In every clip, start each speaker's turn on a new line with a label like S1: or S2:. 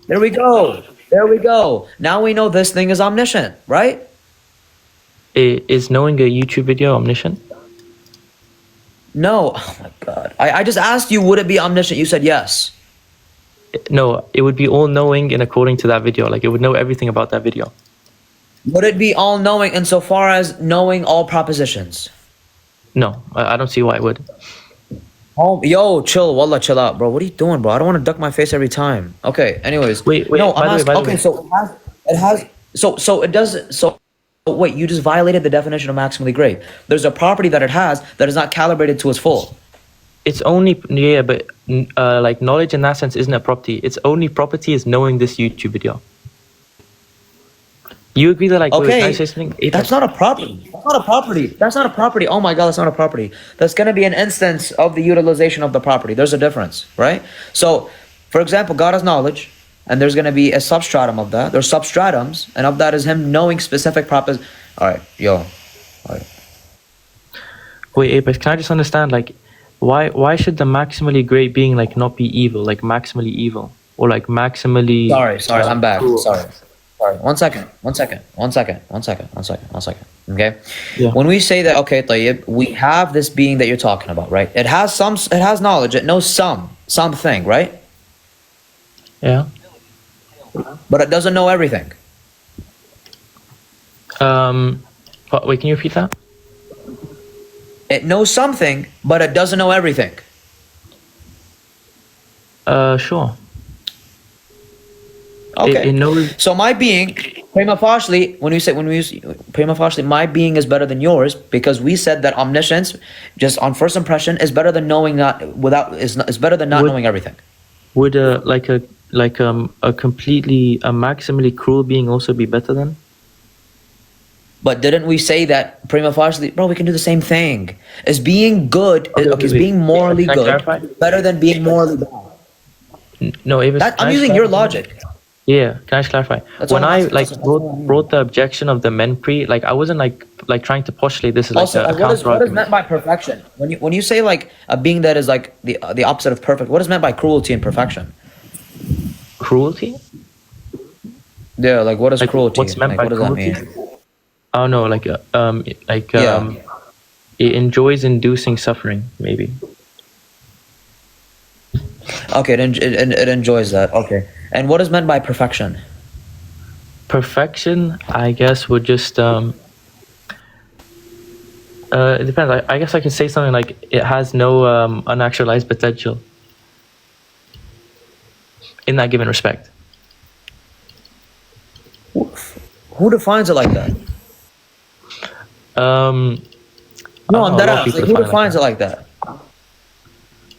S1: There we go. There we go. Now we know this thing is omniscient, right?
S2: Is knowing a YouTube video omniscient?
S1: No. Oh my God. I just asked you, would it be omniscient? You said yes.
S2: No, it would be all-knowing in according to that video. Like, it would know everything about that video.
S1: Would it be all-knowing insofar as knowing all propositions?
S2: No, I don't see why it would.
S1: Oh, yo, chill, wallah, chill out, bro. What are you doing, bro? I don't want to duck my face every time. Okay, anyways.
S2: Wait,
S1: No,
S2: by
S1: I'm
S2: the way,
S1: asking. Okay, so it has, so it does, so wait, you just violated the definition of maximally great. There's a property that it has that is not calibrated to its full.
S2: It's only, yeah, but like knowledge in that sense isn't a property. Its only property is knowing this YouTube video. You agree that, like,
S1: Okay,
S2: wait, can I say something?
S1: that's not a property. That's not a property. That's not a property. Oh my God, that's not a property. That's going to be an instance of the utilization of the property. There's a difference, right? So, for example, God has knowledge, and there's going to be a substratum of that. There's substratums, and of that is Him knowing specific propositions. All right, yo. All right.
S2: Wait, Apex, can I just understand, like, why should the maximally great being, like, not be evil, like maximally evil, or like maximally?
S1: Sorry, I'm back.
S2: Cool.
S1: Sorry. 1 second. Okay.
S2: Yeah.
S1: When we say that, okay, Tayyib, we have this being that you're talking about, right? It has knowledge. It knows something, right?
S2: Yeah.
S1: But it doesn't know everything.
S2: Wait, can you repeat that?
S1: It knows something, but it doesn't know everything.
S2: Sure.
S1: Okay.
S2: It knows.
S1: So my being, prima facie, when we use prima facie, my being is better than yours because we said that omniscience, just on first impression, is better than knowing is better than not knowing everything.
S2: Would a completely maximally cruel being also be better than?
S1: But didn't we say that prima facie, bro? We can do the same thing. Is being good?
S2: Okay,
S1: is being morally
S2: can I
S1: good
S2: clarify?
S1: better than being morally bad?
S2: No,
S1: I'm using your logic.
S2: Yeah, can I just clarify? When I brought the objection of the men pre, like I wasn't like trying to postulate this as like
S1: Also,
S2: a
S1: what is
S2: counter
S1: meant by perfection? When you say like a being that is like the opposite of perfect, what is meant by cruelty and perfection?
S2: Cruelty?
S1: Yeah, like what is
S2: Like,
S1: cruelty?
S2: what's meant by
S1: what does
S2: cruelty?
S1: that mean?
S2: Oh no, it enjoys inducing suffering, maybe.
S1: Okay, it enjoys that. Okay, and what is meant by perfection?
S2: Perfection, I guess, would just it depends. I guess I can say something like it has no unactualized potential in that given respect.
S1: Who defines it like that?
S2: No,
S1: I'm dead ass. Like, who defines it like that?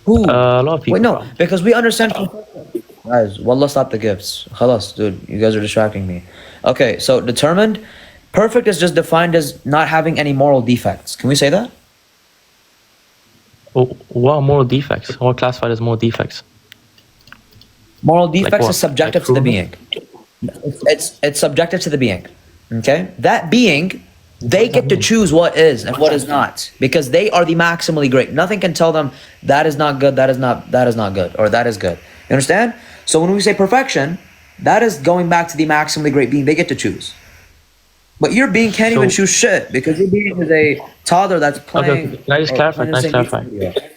S1: Who?
S2: A lot of people.
S1: Wait, no, because we understand. Guys, wallah, stop the gifts. Khalas, dude, you guys are distracting me. Okay, so determined, perfect is just defined as not having any moral defects. Can we say that?
S2: What are moral defects? What are classified as moral defects?
S1: Moral defects is subjective
S2: Like
S1: to the being. It's subjective to the being. Okay, that being, they get to choose what is and what is not because they are the maximally great. Nothing can tell them that is not good, that is not good, or that is good. You understand? So when we say perfection, that is going back to the maximally great being. They get to choose. But your being can't even choose shit because your being is a toddler that's playing.
S2: Okay. Can I just clarify?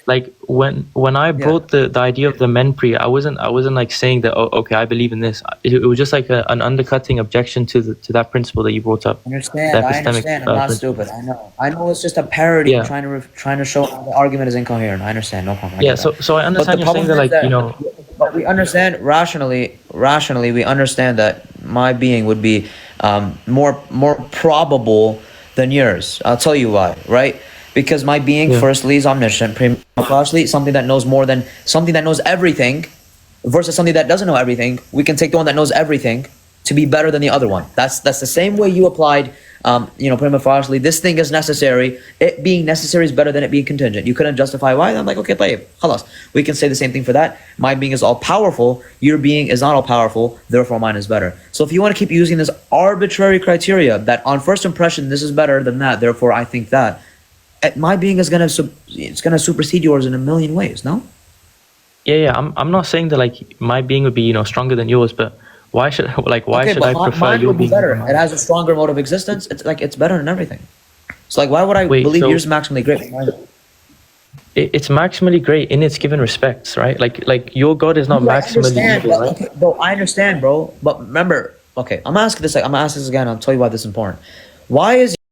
S2: Like when I brought the idea of the men pre, I wasn't like saying that. Oh, okay, I believe in this. It was just like an undercutting objection to that principle that you brought up.
S1: I understand. I'm not stupid. I know. It's just a parody.
S2: Yeah.
S1: Trying to show how the argument is incoherent. I understand. No problem.
S2: Yeah. So I understand you're saying that, like, you know.
S1: But we understand rationally. We understand that my being would be more probable than yours. I'll tell you why, right? Because my being, firstly, is omniscient, prima facie, something that knows everything, versus something that doesn't know everything. We can take the one that knows everything to be better than the other one. That's the same way you applied, prima facie. This thing is necessary. It being necessary is better than it being contingent. You couldn't justify why. I'm like, okay, tayyib, khalas. We can say the same thing for that. My being is all powerful. Your being is not all powerful. Therefore, mine is better. So if you want to keep using this arbitrary criteria that on first impression this is better than that, therefore I think that, my being is gonna supersede yours in a million ways. No.
S2: Yeah. I'm not saying that like my being would be, you know, stronger than yours, but why should
S1: Okay,
S2: should
S1: but
S2: I prefer
S1: mine
S2: your
S1: would be
S2: being over
S1: better. It
S2: mine?
S1: has a stronger mode of existence. It's like it's better than everything. So like, why would I
S2: Wait,
S1: believe
S2: so
S1: yours is maximally great?
S2: it's maximally great in its given respects, right? Like your God is not
S1: Dude, I
S2: maximally
S1: understand,
S2: evil,
S1: but
S2: right?
S1: okay, bro, I understand, bro. But remember, okay, I'm gonna ask this. I'm gonna ask this again. I'll tell you why this is important. Why is